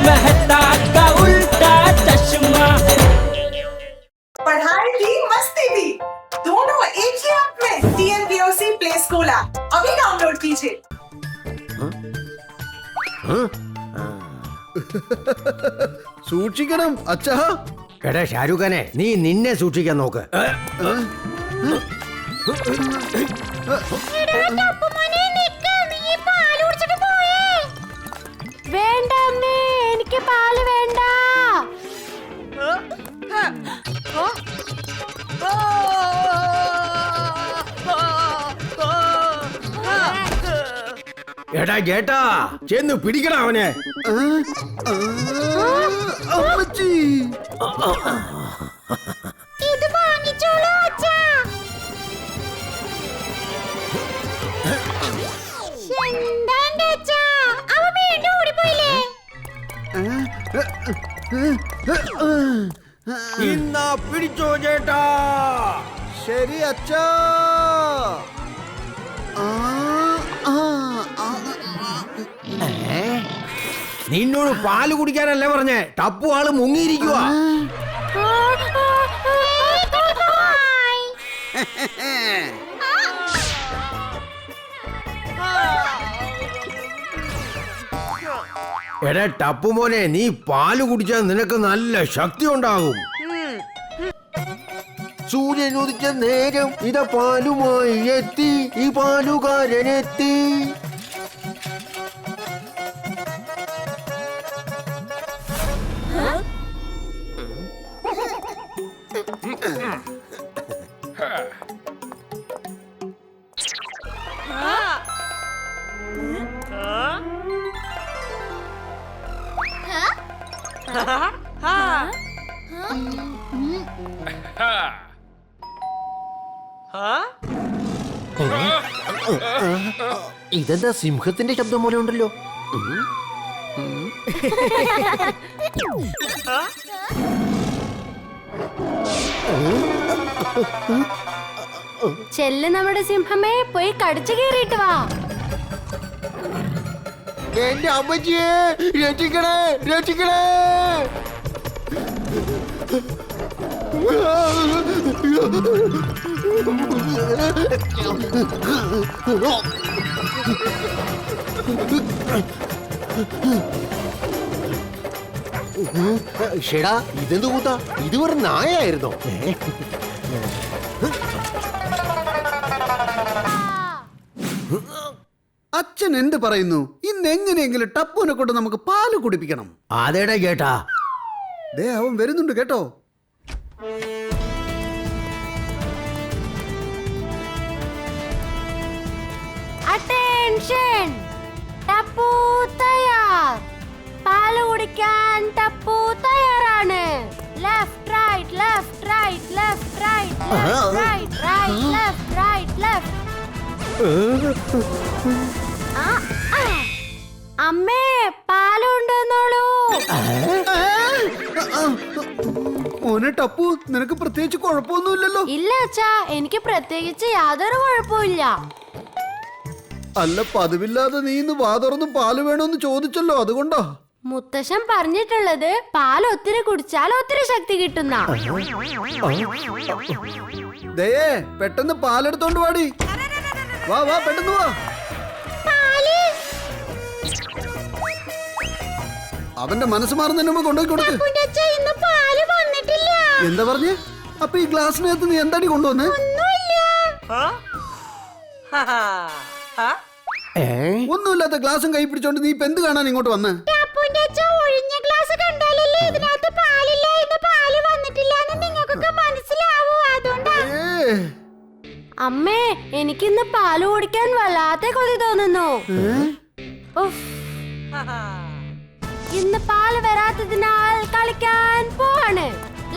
मेहता का उल्टा चश्मा। पढ़ाई भी मस्ती भी दोनों एक ही ऐप में। TNPOC प्ले स्कूल ऐप अभी डाउनलोड कीजिए। സൂക്ഷിക്കണം അച്ഛാ. എടാ ഷാരൂഖാനെ, നീ നിന്നെ സൂക്ഷിക്കാൻ നോക്ക്. വേണ്ട അമ്മേ, എനിക്ക് പാല് വേണ്ട. എടാ ചേട്ടാ, ചെന്ന് പിടിക്കണം അവനെ. അമ്മച്ചി, ഇത് വാങ്ങിച്ചോളൂ അച്ഛാ. എന്താ അച്ഛാ, അവ വീണ്ടും ഓടിപ്പോയില്ലേ? ഇന്നാ പിടിച്ചോ ചേട്ടാ. ശരി അച്ഛാ. നിന്നോട് പാല് കുടിക്കാനല്ലേ പറഞ്ഞേ? ടപ്പു ആള് മുങ്ങിയിരിക്കുക. എടാ ടപ്പു മോനെ, നീ പാല് കുടിച്ചാൽ നിനക്ക് നല്ല ശക്തി ഉണ്ടാകും. സൂര്യൻ ഉദിച്ച നേരം ഇതാ പാലുമായി എത്തി ഈ പാലുകാരനെത്തി. ഇതെന്താ സിംഹത്തിന്റെ ശബ്ദം പോലെ ഉണ്ടല്ലോ? ചെല്ല് നമ്മുടെ സിംഹമേ, പോയി കടിച്ചു കീറിയിട്ട് വാ. എന്റെ അമ്മച്ചിയെ രക്ഷിക്കണേ, രക്ഷിക്കണേ. ഷെടാ, ഇതെന്ത് കൂട്ടാ? ഇത് ഒരു നായായിരുന്നോ? അച്ഛൻ എന്ത് പറയുന്നു? ഇന്ന് എങ്ങനെയെങ്കിലും ടപ്പുവിനെ കൊണ്ട് നമുക്ക് പാല് കുടിപ്പിക്കണം. അതേടാ ചേട്ടാ. ദേ അവൻ വരുന്നുണ്ട് കേട്ടോ. അറ്റൻഷൻ, ടപ്പു തയ്യാർ. പാല് കുടിക്കാൻ ടപ്പു തയ്യാറാണ്. Left right left right left right right right left right left. അമ്മേ, പാലുണ്ടെന്നോളൂ. മോനെ ടപ്പു, നിനക്ക് പ്രത്യേകിച്ച് കുഴപ്പമൊന്നുമില്ലല്ലോ? ഇല്ല അച്ഛാ, എനിക്ക് പ്രത്യേകിച്ച് യാതൊരു കുഴപ്പമില്ല. അല്ല, പതിവില്ലാതെ നീ ഇന്ന് വാ തുറന്ന് പാല് വേണമെന്ന് ചോദിച്ചല്ലോ, അതുകൊണ്ടാ. മുത്തശ്ശൻ പറഞ്ഞിട്ടുള്ളത് പാൽ ഒത്തിരി കുടിച്ചാൽ ഒത്തിരി ശക്തി കിട്ടുന്ന. ദയേ, പെട്ടെന്ന് പാലെടുത്തോണ്ട് വാടി. വാ വാ, പെട്ടെന്ന് വാ. അവന്റെ മനസ്സ് മാറുന്നതിന് മുമ്പ് കൊണ്ടുപോയി കൊടുക്ക്. എന്താ പറഞ്ഞേ? അപ്പൊ ഈ ഗ്ലാസിനകത്ത് നീ എന്താടി കൊണ്ടുവന്നേ? ഒന്നുമില്ലാത്ത ഗ്ലാസും കൈ പിടിച്ചോണ്ട് നീ ഇപ്പൊ എന്ത് കാണാൻ ഇങ്ങോട്ട് വന്നേ? അമ്മേ, എനിക്കിന്ന് പാല് കുടിക്കാൻ വല്ലാത്ത കൊതി തോന്നുന്നു. ഇന്ന് പാല് വരാത്തതിനാൽ കളിക്കാൻ പോവാണ്.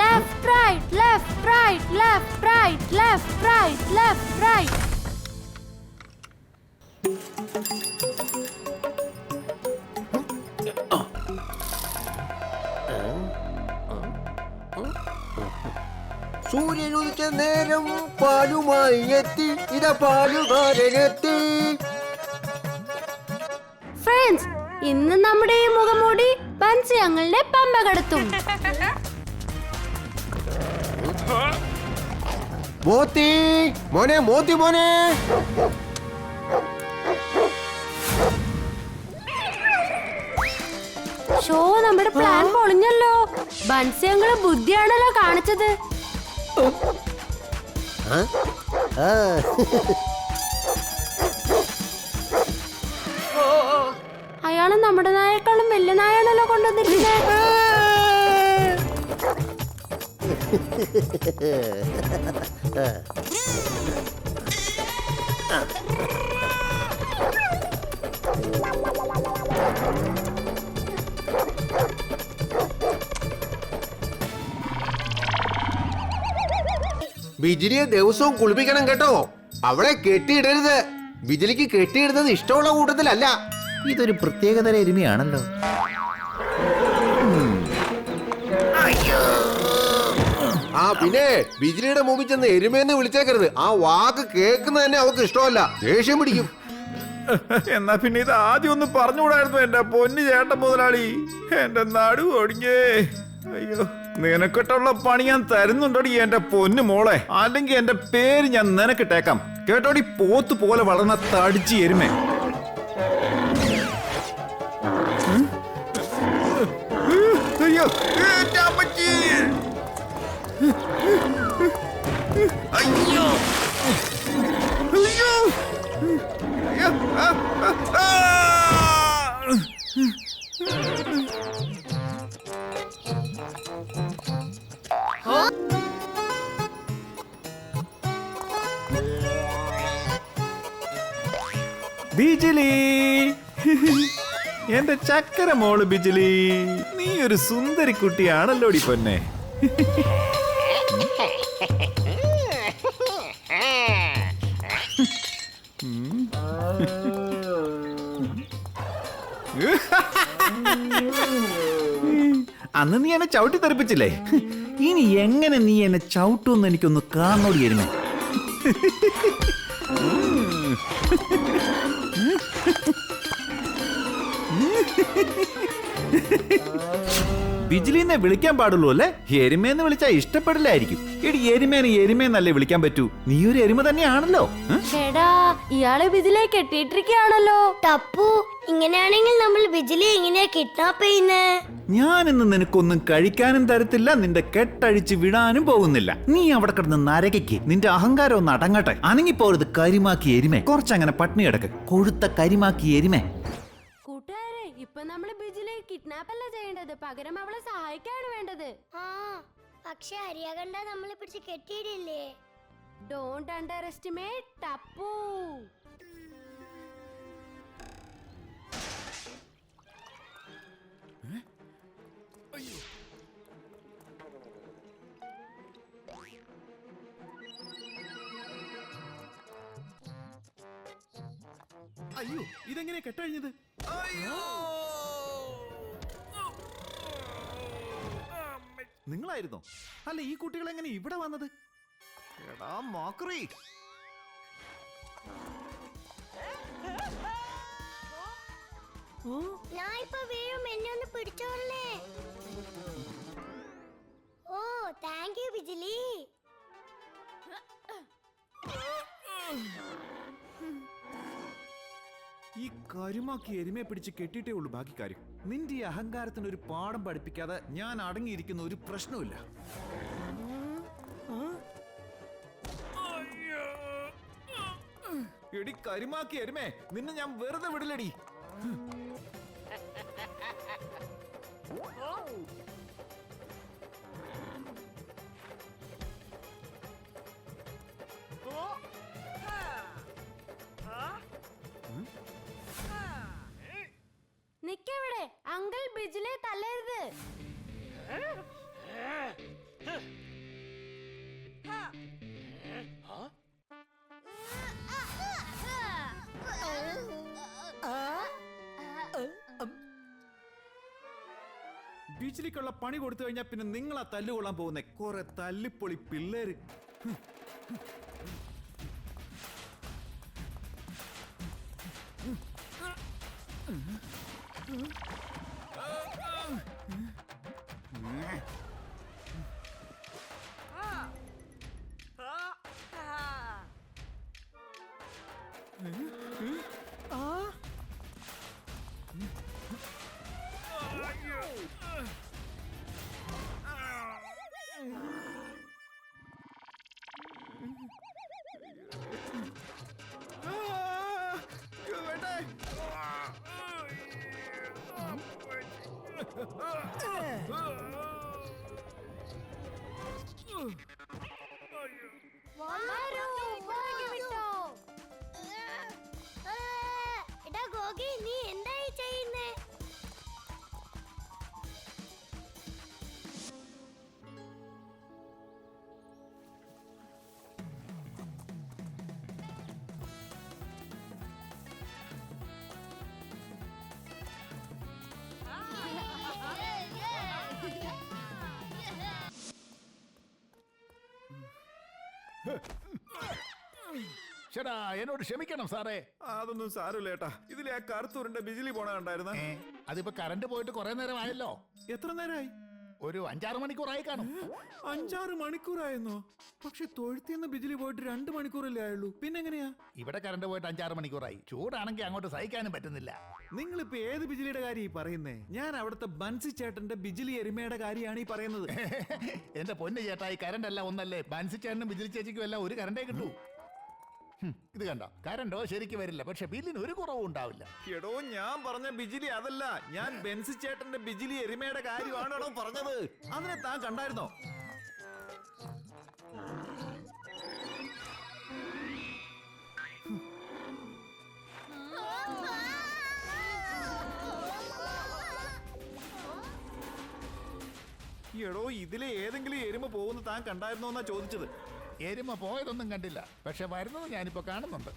Left right left right left right left right left right. സൂര്യൻ ഉദിച്ച നേരം പാലുമായി എത്തി ഇതാ പാലുകാരനെത്തി. ഫ്രണ്ട്സ്, ഇന്ന് നമ്മുടെ ഈ മുഖംമൂടി ബൻസി അങ്കിളിനെ പമ്പ കടത്തും. മോത്തി മോനെ, മോത്തി മോനെ. ഷോ, നമ്മുടെ പ്ലാൻ പൊളിഞ്ഞല്ലോ. ബൻസി അങ്കിള് ബുദ്ധിയാണല്ലോ കാണിച്ചത്. അയാള് നമ്മുടെ നായേക്കാളും വലിയ നായാണല്ലോ കൊണ്ടുവന്നിരിക്കുന്നത്. ബിജിലിയെ ദിവസവും കുളിപ്പിക്കണം കേട്ടോ. അവളെ കെട്ടിയിടരുത്. ബിജിലിക്ക് കെട്ടിയിടുന്നത് ഇഷ്ടമുള്ള കൂട്ടത്തിലല്ല. ഇതൊരു പ്രത്യേകതര എരുമയാണല്ലോ. ആ പിന്നെ ബിജിലിയുടെ മുമ്പിൽ ചെന്ന് എരുമയെന്ന് വിളിച്ചേക്കരുത്. ആ വാക്ക് കേൾക്കുന്നത് തന്നെ അവൾക്ക് ഇഷ്ടമല്ല. ദേഷ്യം പിടിക്കും. എന്നാ പിന്നെ ഇത് ആദ്യം ഒന്ന് പറഞ്ഞുകൂടായിരുന്നു എന്റെ പൊന്നു ചേട്ടൻ മുതലാളി. എന്റെ നടു ഒടിഞ്ഞേ. അയ്യോ, നിനക്കിട്ടുള്ള പണി ഞാൻ തരുന്നുണ്ടോടി എന്റെ പൊന്നു മോളെ. അല്ലെങ്കിൽ എന്റെ പേര് ഞാൻ നിനക്കിട്ടേക്കാം കേട്ടോടി. പോത്ത് പോലെ വളർന്ന തടിച്ച് എരുമേ. അയ്യോ, എന്റെ അമ്മച്ചി. അയ്യോ, അയ്യോ, അയ്യോ, ആ. ബിജിലി, എന്റെ ചക്കര മോള് ബിജിലി, നീ ഒരു സുന്ദരി കുട്ടിയാണല്ലോടി പൊന്നെ. അന്ന് നീ എന്നെ ചവിട്ടി തെറിപ്പിച്ചില്ലേ? ഇനി എങ്ങനെ നീ എന്നെ ചവിട്ടുമെന്ന് എനിക്കൊന്ന് കാണോടി എരുമേ. ബിജിലിനെ വിളിക്കാൻ പാടുള്ളൂ അല്ലേ? എരുമേന്ന് വിളിച്ചാ ഇഷ്ടപ്പെടില്ലായിരിക്കും. എടി, എരുമേനെ എരുമേന്നല്ലേ വിളിക്കാൻ പറ്റൂ. നീ ഒരു എരുമ തന്നെയാണല്ലോ. ചേടാ, ഇയാള് ബിജിലെ കെട്ടിയിട്ടിരിക്കുകയാണല്ലോ. ടപ്പു, ഇങ്ങനെയാണെങ്കിൽ നമ്മൾ ബിജിലി എങ്ങനെയാ കിഡ്നാപ്പ് ചെയ്യുന്നേ? ഞാൻ ഇന്ന് നിനക്കൊന്നും കഴിക്കാനും തരത്തില്ല, നിന്റെ കെട്ടഴിച്ച് വിടാനും പോകുന്നില്ല. നീ അവിടെ കിടന്ന് നരകയ്ക്ക്. നിന്റെ അഹങ്കാരം ഒന്ന് അടങ്ങട്ടെ. അനങ്ങിപ്പോരുത് കരിമാക്കി എരുമേ. കുറച്ചങ്ങനെ പട്ടിണി കിടക്ക്, കൊഴുത്ത കരിമാക്കി എരുമേ. കൂട്ടുകാരെ, ഇപ്പൊ നമ്മള് ബിജിലെ കിഡ്നാപ്പ് അല്ല ചെയ്യേണ്ടത്, പകരം അവളെ സഹായിക്കാണ് വേണ്ടത്. ആ, പക്ഷെ ഹരിയാകണ്ട നമ്മളെ പിടിച്ച് കെട്ടിയിടില്ലേ? Don't underestimate Tappu. അയ്യോ, ഇതെങ്ങനെ കെട്ടഴിഞ്ഞത്? നിങ്ങളായിരുന്നോ? അല്ല, ഈ കുട്ടികൾ എങ്ങനെ ഇവിടെ വന്നത്? എടാ മോക്കറി. ഞാൻ ഇപ്പൊ വീഴും, എന്നെ ഒന്ന് പിടിച്ചോളേ. ഓ, താങ്ക് യു ബിജിലി. ഈ കരുമാക്കി എരുമയെ പിടിച്ച് കെട്ടിയിട്ടേ ഉള്ളൂ ബാക്കി കാര്യം. നിന്റെ ഈ അഹങ്കാരത്തിന് ഒരു പാഠം പഠിപ്പിക്കാതെ ഞാൻ അടങ്ങിയിരിക്കുന്ന ഒരു പ്രശ്നമില്ല. എടി കരുമാക്കി എരുമേ, നിന്നെ ഞാൻ വെറുതെ വിടില്ലടി. നിക്കവിടെ, അങ്കിൾ ബിജിലെ തല്ലരുത്. ബീച്ചിലേക്കുള്ള പണി കൊടുത്തു കഴിഞ്ഞാൽ പിന്നെ നിങ്ങളാ തല്ലുകൊള്ളാൻ പോകുന്നേ, കുറെ തല്ലിപ്പൊളി പിള്ളേര്. വേണ്ടേ? വരൂ, പുറകെ വിട്ടോ. എടാ ഗോഗി, നീ എന്തായി ചെയ്യുന്നേ? ചേട്ടാ എന്നോട് ക്ഷമിക്കണം സാറേ. അതൊന്നും സാരമില്ല ഏട്ടാ. ഇതിലെ ആ കറുത്തൂരിന്റെ ബിജിലി പോണ കണ്ടായിരുന്ന? അതിപ്പോ കറണ്ട് പോയിട്ട് കുറെ നേരം ആയല്ലോ. എത്ര നേരമായി? ഒരു 5-6 മണിക്കൂറായി കാണും. 5-6 മണിക്കൂറായിരുന്നോ? പക്ഷെ തൊഴുത്തിന്ന് ബിജിലി പോയിട്ട് 2 മണിക്കൂറല്ലേ ആയുള്ളൂ. പിന്നെങ്ങനെയാ? ഇവിടെ കറണ്ട് പോയിട്ട് 5-6 മണിക്കൂറായി. ചൂടാണെങ്കിൽ അങ്ങോട്ട് സഹിക്കാനും പറ്റുന്നില്ല. നിങ്ങളിപ്പോ ഏത് ബിജിലിയുടെ കാര്യം ഈ പറയുന്നേ? ഞാൻ അവിടുത്തെ ബൻസി ചേട്ടന്റെ ബിജിലി എരുമയുടെ കാര്യമാണ് ഈ പറയുന്നത്. എന്റെ പൊന്ന് ചേട്ടാ, ഈ കറണ്ട് എല്ലാം ഒന്നല്ലേ. ബാൻസി ചേട്ടനും ബിജിലി ചേച്ചിക്കും എല്ലാം ഒരു കറണ്ടേ കിട്ടൂ. ഇത് കണ്ടോ, കറണ്ടോ ശരിക്ക് വരില്ല, പക്ഷെ ബില്ലിന് ഒരു കുറവും ഉണ്ടാവില്ല. എടോ, ഞാൻ പറഞ്ഞ ബിജിലി അതല്ല, ഞാൻ ബെൻസി ചേട്ടന്റെ ബിജിലി എരുമയുടെ കാര്യമാണോ പറഞ്ഞത്. അതിനെ താൻ കണ്ടായിരുന്നോ? എടോ, ഇതിലെ ഏതെങ്കിലും എരുമ പോകുന്ന താൻ കണ്ടായിരുന്നോ എന്നാ ചോദിച്ചത്. എരുമ പോയതൊന്നും കണ്ടില്ല, പക്ഷെ വരുന്നത് ഞാനിപ്പോ കാണുന്നുണ്ട്.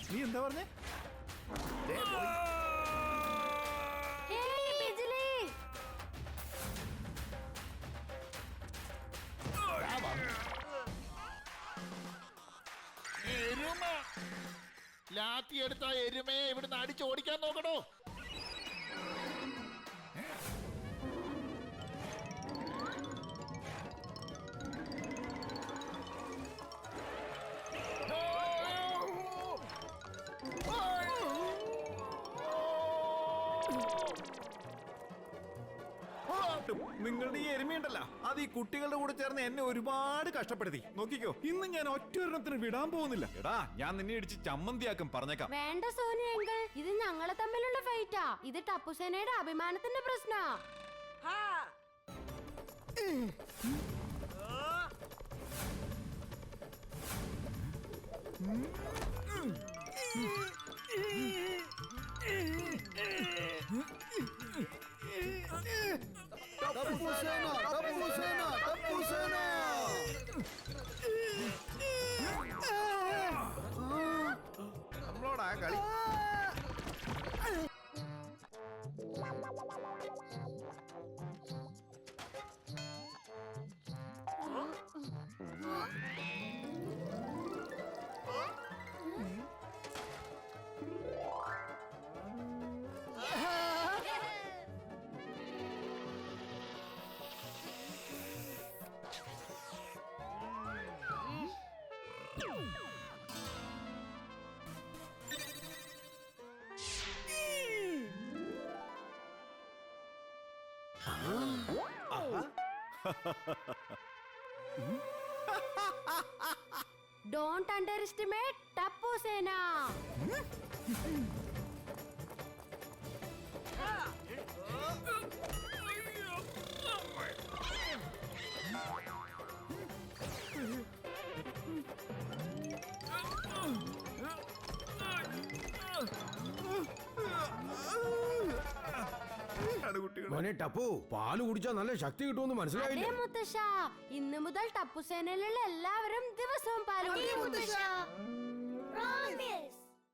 നീ എന്താ പറഞ്ഞേ? ദേ പോയി. ഹേയ്, ബിജിലി. ദാ വന്നു. എരുമ ലാത്തി എടുത്ത എരുമയെ ഇവിടുന്ന് അടിച്ചോടിക്കാൻ നോക്കണോ? നിങ്ങളുടെ ഈ എരുമയുണ്ടല്ലോ, അത് ഈ കുട്ടികളുടെ കൂടെ ചേർന്ന് എന്നെ ഒരുപാട് കഷ്ടപ്പെടുത്തി. നോക്കിക്കോ, ഇന്ന് ഞാൻ ഒറ്റൊരെണ്ണത്തിന് വിടാൻ പോകുന്നില്ല. എടാ, ഞാൻ നിന്നെ ഇടിച്ച് ചമ്മന്തിയാക്കും, പറഞ്ഞേക്കാം. വേണ്ട സോനു അങ്കിൾ, ഇത് ഞങ്ങളെ തമ്മിലുള്ള ഫൈറ്റാ. ഇത് ടപ്പുസേനയുടെ അഭിമാനത്തിന്റെ പ്രശ്നാ. ടപ്പുസേന, ടപ്പുസേന, ടപ്പുസേന. നമ്മളോടാ കളി. Don't underestimate Tappusena. മോനെ ടപ്പു, പാല് കുടിച്ചാൽ നല്ല ശക്തി കിട്ടുമെന്ന് അതെ മനസ്സിലായില്ലേ? മുത്തശ്ശ, ഇന്ന് മുതൽ ടപ്പുസേനയിലുള്ള എല്ലാവരും ദിവസവും പാല് കുടിക്കും. Promise.